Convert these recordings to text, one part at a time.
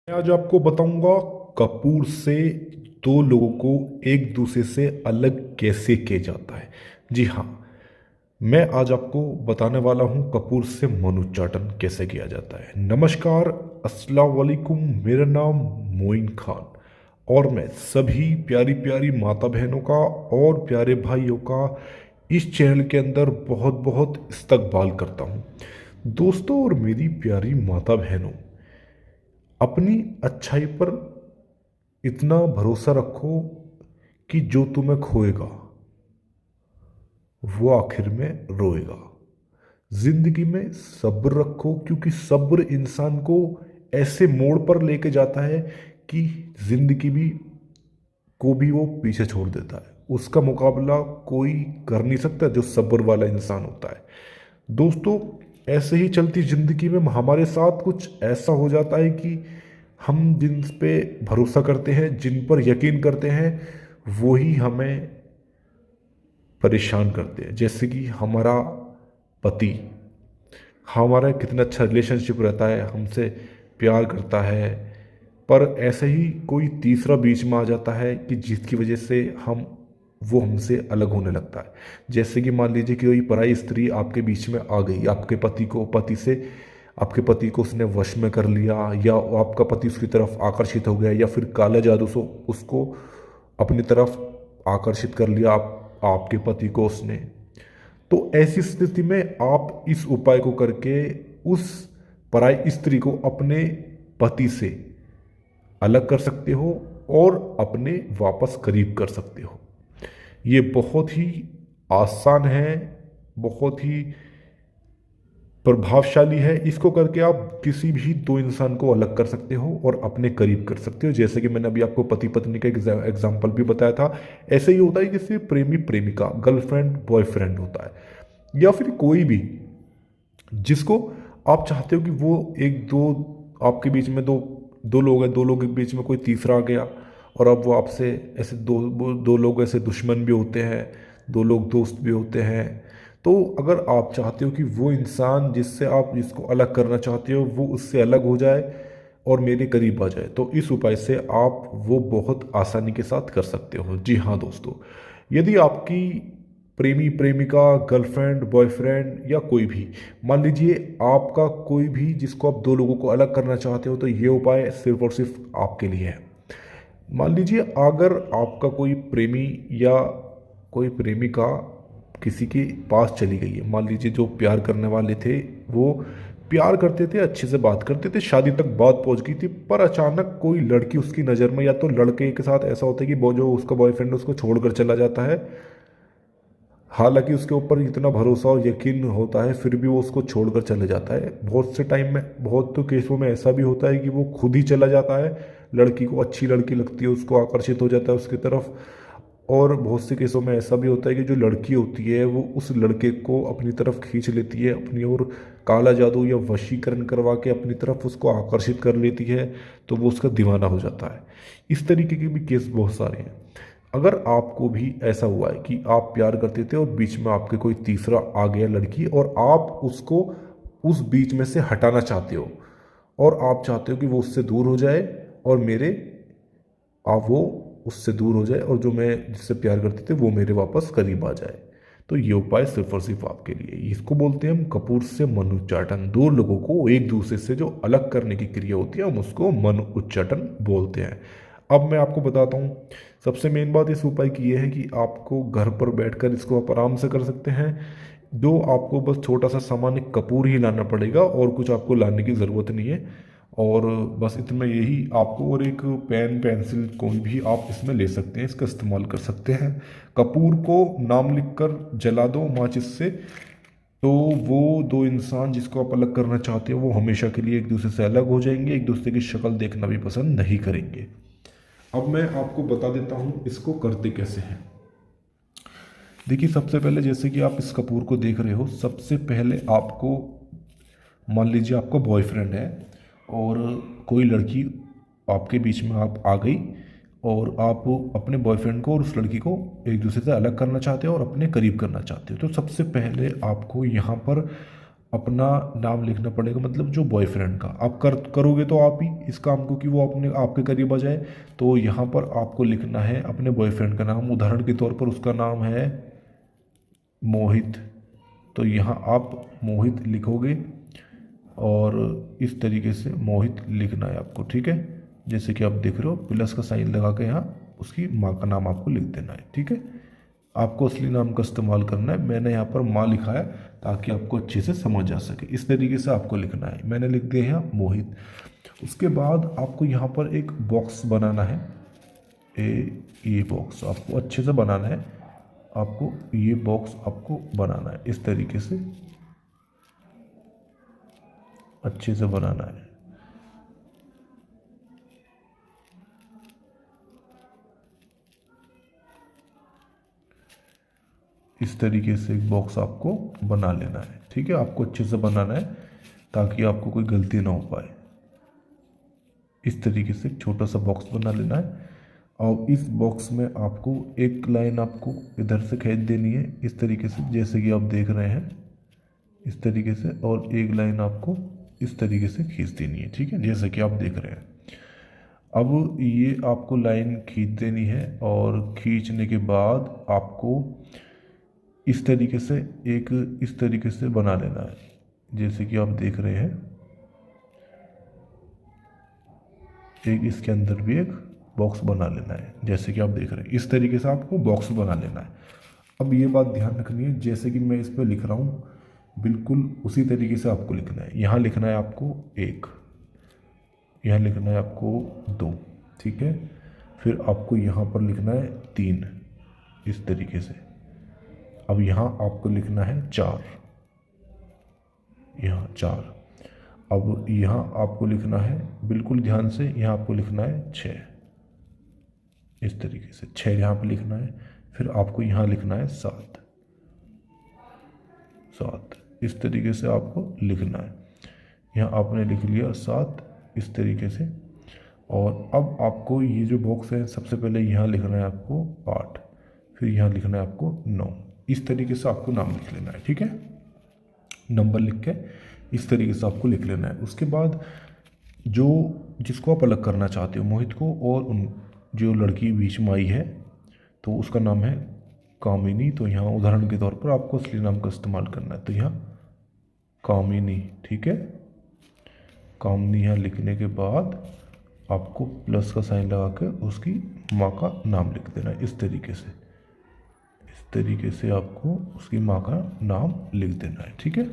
मैं आज आपको बताऊंगा कपूर से दो लोगों को एक दूसरे से अलग कैसे किया जाता है। जी हाँ, मैं आज आपको बताने वाला हूं कपूर से मनोच्चाटन कैसे किया जाता है। नमस्कार, अस्सलाम वालेकुम। मेरा नाम मोइन खान और मैं सभी प्यारी प्यारी माता बहनों का और प्यारे भाइयों का इस चैनल के अंदर बहुत बहुत इस्तकबाल करता हूं। दोस्तों और मेरी प्यारी माता बहनों, अपनी अच्छाई पर इतना भरोसा रखो कि जो तुम्हें खोएगा वो आखिर में रोएगा। जिंदगी में सब्र रखो, क्योंकि सब्र इंसान को ऐसे मोड़ पर लेके जाता है कि जिंदगी भी वो पीछे छोड़ देता है। उसका मुकाबला कोई कर नहीं सकता जो सब्र वाला इंसान होता है। दोस्तों, ऐसे ही चलती जिंदगी में हमारे साथ कुछ ऐसा हो जाता है कि हम जिन पे भरोसा करते हैं, जिन पर यकीन करते हैं, वो ही हमें परेशान करते हैं। जैसे कि हमारा पति, हमारा कितना अच्छा रिलेशनशिप रहता है, हमसे प्यार करता है, पर ऐसे ही कोई तीसरा बीच में आ जाता है कि जिसकी वजह से वो हमसे अलग होने लगता है। जैसे कि मान लीजिए कि कोई पराई स्त्री आपके बीच में आ गई, आपके पति को उसने वश में कर लिया, या आपका पति उसकी तरफ आकर्षित हो गया, या फिर काला जादू से उसको अपनी तरफ आकर्षित कर लिया आपके पति को उसने। तो ऐसी स्थिति में आप इस उपाय को करके उस पराई स्त्री को अपने पति से अलग कर सकते हो और अपने वापस करीब कर सकते हो। ये बहुत ही आसान है, बहुत ही प्रभावशाली है। इसको करके आप किसी भी दो इंसान को अलग कर सकते हो और अपने करीब कर सकते हो। जैसे कि मैंने अभी आपको पति पत्नी का एग्जाम्पल भी बताया था। ऐसे ही होता है जैसे प्रेमी प्रेमिका, गर्लफ्रेंड बॉयफ्रेंड होता है, या फिर कोई भी जिसको आप चाहते हो कि वो एक दो आपके बीच में दो दो लोग हैं, दो लोगों के बीच में कोई तीसरा आ गया, और अब वो आपसे ऐसे दो लोग ऐसे दुश्मन भी होते हैं, दो लोग दोस्त भी होते हैं। तो अगर आप चाहते हो कि वो इंसान जिससे आप जिसको अलग करना चाहते हो वो उससे अलग हो जाए और मेरे करीब आ जाए, तो इस उपाय से आप वो बहुत आसानी के साथ कर सकते हो। जी हाँ दोस्तों, यदि आपकी प्रेमी प्रेमिका, गर्लफ्रेंड बॉयफ्रेंड या कोई भी, मान लीजिए आपका कोई भी जिसको आप दो लोगों को अलग करना चाहते हो, तो ये उपाय सिर्फ और सिर्फ आपके लिए है। मान लीजिए अगर आपका कोई प्रेमी या कोई प्रेमिका किसी के पास चली गई है, मान लीजिए जो प्यार करने वाले थे वो प्यार करते थे, अच्छे से बात करते थे, शादी तक बात पहुंच गई थी, पर अचानक कोई लड़की उसकी नज़र में, या तो लड़के के साथ ऐसा होता है कि वो जो उसका बॉयफ्रेंड उसको छोड़कर चला जाता है, हालांकि उसके ऊपर इतना भरोसा और यकीन होता है, फिर भी वो उसको छोड़कर चले जाता है। बहुत से टाइम में, बहुत तो केसों में ऐसा भी होता है कि वो खुद ही चला जाता है। लड़की को अच्छी लड़की लगती है, उसको आकर्षित हो जाता है उसकी तरफ। और बहुत से केसों में ऐसा भी होता है कि जो लड़की होती है वो उस लड़के को अपनी तरफ खींच लेती है, अपनी ओर काला जादू या वशीकरण करवा के अपनी तरफ उसको आकर्षित कर लेती है, तो वो उसका दीवाना हो जाता है। इस तरीके के भी केस बहुत सारे हैं। अगर आपको भी ऐसा हुआ है कि आप प्यार करते थे और बीच में आपके कोई तीसरा आ गया लड़की, और आप उसको उस बीच में से हटाना चाहते हो, और आप चाहते हो कि वो उससे दूर हो जाए और मेरे आप वो उससे दूर हो जाए, और जो मैं जिससे प्यार करते थे वो मेरे वापस करीब आ जाए, तो ये उपाय सिर्फ और सिर्फ आपके लिए। इसको बोलते हैं हम कपूर से मन उच्चाटन। दो लोगों को एक दूसरे से जो अलग करने की क्रिया होती है हम उसको मन उच्चाटन बोलते हैं। अब मैं आपको बताता हूँ। सबसे मेन बात इस उपाय की यह है कि आपको घर पर बैठकर इसको आप आराम से कर सकते हैं। जो आपको बस छोटा सा सामान्य कपूर ही लाना पड़ेगा, और कुछ आपको लाने की ज़रूरत नहीं है। और बस इतना यही आपको, और एक पेन पेंसिल कोई भी आप इसमें ले सकते हैं, इसका इस्तेमाल कर सकते हैं। कपूर को नाम लिखकर जला दो माचिस से, तो वो दो इंसान जिसको आप अलग करना चाहते हो वो हमेशा के लिए एक दूसरे से अलग हो जाएंगे, एक दूसरे की शक्ल देखना भी पसंद नहीं करेंगे। अब मैं आपको बता देता हूँ इसको करते कैसे हैं। देखिए, सबसे पहले जैसे कि आप इस कपूर को देख रहे हो, सबसे पहले आपको, मान लीजिए आपका बॉयफ्रेंड है और कोई लड़की आपके बीच में आप आ गई, और आप अपने बॉयफ्रेंड को और उस लड़की को एक दूसरे से अलग करना चाहते हो और अपने करीब करना चाहते हो। तो सबसे पहले आपको यहाँ पर अपना नाम लिखना पड़ेगा, मतलब जो बॉयफ्रेंड का आप करोगे तो आप ही इस काम को कि वो अपने आपके करीब आ जाए। तो यहाँ पर आपको लिखना है अपने बॉयफ्रेंड का नाम। उदाहरण के तौर पर उसका नाम है मोहित, तो यहाँ आप मोहित लिखोगे और इस तरीके से मोहित लिखना है आपको, ठीक है। जैसे कि आप देख रहे हो प्लस का साइन लगा के यहाँ उसकी माँ का नाम आपको लिख देना है, ठीक है। आपको असली नाम का इस्तेमाल करना है। मैंने यहाँ पर माँ लिखा है ताकि आपको अच्छे से समझ आ सके। इस तरीके से आपको लिखना है। मैंने लिख दिया यहाँ मोहित। उसके बाद आपको यहाँ पर एक बॉक्स बनाना है। ये बॉक्स आपको अच्छे से बनाना है। आपको ये बॉक्स आपको बनाना है इस तरीके से, अच्छे से बनाना है। इस तरीके से एक बॉक्स आपको बना लेना है, ठीक है। आपको अच्छे से बनाना है ताकि आपको कोई गलती ना हो पाए। इस तरीके से एक छोटा सा बॉक्स बना लेना है और इस बॉक्स में आपको एक लाइन आपको इधर से खींच देनी है इस तरीके से, जैसे कि आप देख रहे हैं इस तरीके से, और एक लाइन आपको इस तरीके से खींच देनी है, ठीक है, जैसे कि आप देख रहे हैं। अब ये आपको लाइन खींच देनी है और खींचने के बाद आपको इस तरीके से इस तरीके से बना लेना है, जैसे कि आप देख रहे हैं। एक इसके अंदर भी एक बॉक्स बना लेना है, जैसे कि आप देख रहे हैं। इस तरीके से आपको बॉक्स बना लेना है। अब ये बात ध्यान रखनी है, जैसे कि मैं इस पर लिख रहा हूँ बिल्कुल उसी तरीके से आपको लिखना है। यहाँ लिखना है आपको 1, यहाँ लिखना है आपको 2, ठीक है। फिर आपको यहाँ पर लिखना है 3 इस तरीके से। अब यहाँ आपको लिखना है 4, यहाँ 4। अब यहाँ आपको लिखना है बिल्कुल ध्यान से, यहाँ आपको लिखना है 6 इस तरीके से, 6 यहाँ पर लिखना है। फिर आपको यहाँ लिखना है 7 इस तरीके से आपको लिखना है। यहाँ आपने लिख लिया 7 इस तरीके से। और अब आपको ये जो बॉक्स है सबसे पहले यहाँ लिखना है आपको 8, फिर यहाँ लिखना है आपको 9। इस तरीके से आपको नाम लिख लेना है, ठीक है। नंबर लिख के इस तरीके से आपको लिख लेना है। उसके बाद जो जिसको आप अलग करना चाहते हो, मोहित को और उन जो लड़की बीच में आई है, तो उसका नाम है कामिनी। तो यहाँ उदाहरण के तौर पर आपको असली नाम का इस्तेमाल करना है, तो यहाँ कामिनी, ठीक है। कामिनी यहाँ लिखने के बाद आपको प्लस का साइन लगा के उसकी माँ का नाम लिख देना है इस तरीके से। इस तरीके से आपको उसकी माँ का नाम लिख देना है, ठीक है,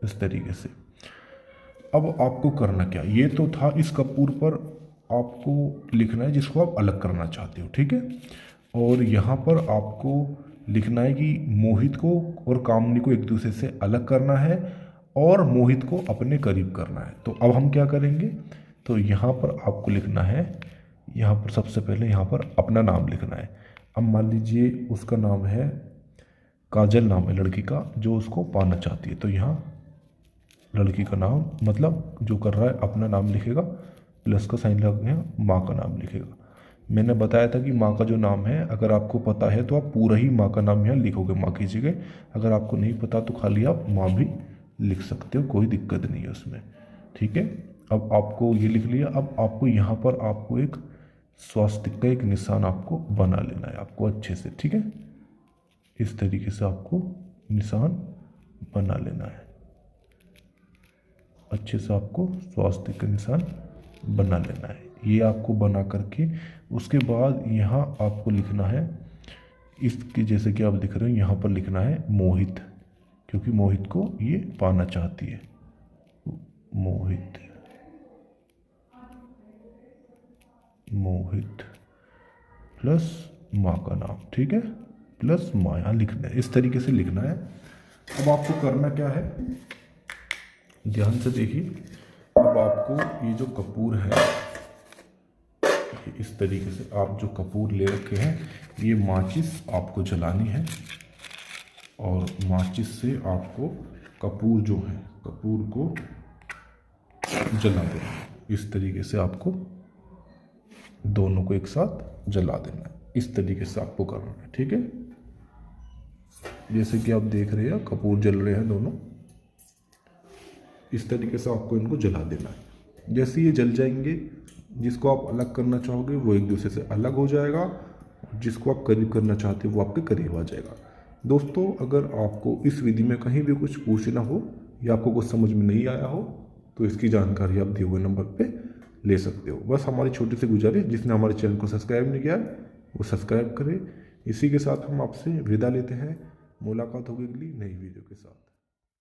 इस तरीके से। अब आपको करना क्या, ये तो था इस कपूर पर आपको लिखना है जिसको आप अलग करना चाहते हो, ठीक है। और यहाँ पर आपको लिखना है कि मोहित को और कामनी को एक दूसरे से अलग करना है और मोहित को अपने करीब करना है। तो अब हम क्या करेंगे, तो यहाँ पर आपको लिखना है, यहाँ पर सबसे पहले यहाँ पर अपना नाम लिखना है। अब मान लीजिए उसका नाम है काजल, नाम है लड़की का जो उसको पाना चाहती है। तो यहाँ लड़की का नाम मतलब जो कर रहा है अपना नाम लिखेगा, प्लस का साइन लग गया, माँ का नाम लिखेगा। मैंने बताया था कि माँ का जो नाम है अगर आपको पता है तो आप पूरा ही माँ का नाम यहाँ लिखोगे माँ की जगह। अगर आपको नहीं पता तो खाली आप माँ भी लिख सकते हो, कोई दिक्कत नहीं है उसमें, ठीक है। अब आपको ये लिख लिया। अब आपको यहाँ पर आपको एक स्वास्तिक का एक निशान आपको बना लेना है आपको अच्छे से, ठीक है। इस तरीके से आपको निशान बना लेना है, अच्छे से आपको स्वास्तिक का निशान बना लेना है। ये आपको बना करके उसके बाद यहाँ आपको लिखना है इसके जैसे कि आप दिख रहे हो, यहाँ पर लिखना है मोहित, क्योंकि मोहित को ये पाना चाहती है। मोहित, मोहित प्लस माँ का नाम, ठीक है, प्लस माँ यहाँ लिखना है, इस तरीके से लिखना है। अब आपको करना क्या है, ध्यान से देखिए। अब आपको ये जो कपूर है, इस तरीके से आप जो कपूर ले रखे हैं, ये माचिस आपको जलानी है और माचिस से आपको कपूर जो है कपूर को जला देना है। इस तरीके से आपको दोनों को एक साथ जला देना है, इस तरीके से आपको करना है, ठीक है। जैसे कि आप देख रहे हैं कपूर जल रहे हैं दोनों, इस तरीके से आपको इनको जला देना है। जैसे ये जल जाएंगे, जिसको आप अलग करना चाहोगे वो एक दूसरे से अलग हो जाएगा, जिसको आप करीब करना चाहते हो वो आपके करीब आ जाएगा। दोस्तों, अगर आपको इस विधि में कहीं भी कुछ पूछना हो या आपको कुछ समझ में नहीं आया हो तो इसकी जानकारी आप दिए हुए नंबर पे ले सकते हो। बस हमारी छोटी सी गुजारिश, जिसने हमारे चैनल को सब्सक्राइब नहीं किया है वो सब्सक्राइब करें। इसी के साथ हम आपसे विदा लेते हैं। मुलाकात होगी अगली नई वीडियो के साथ।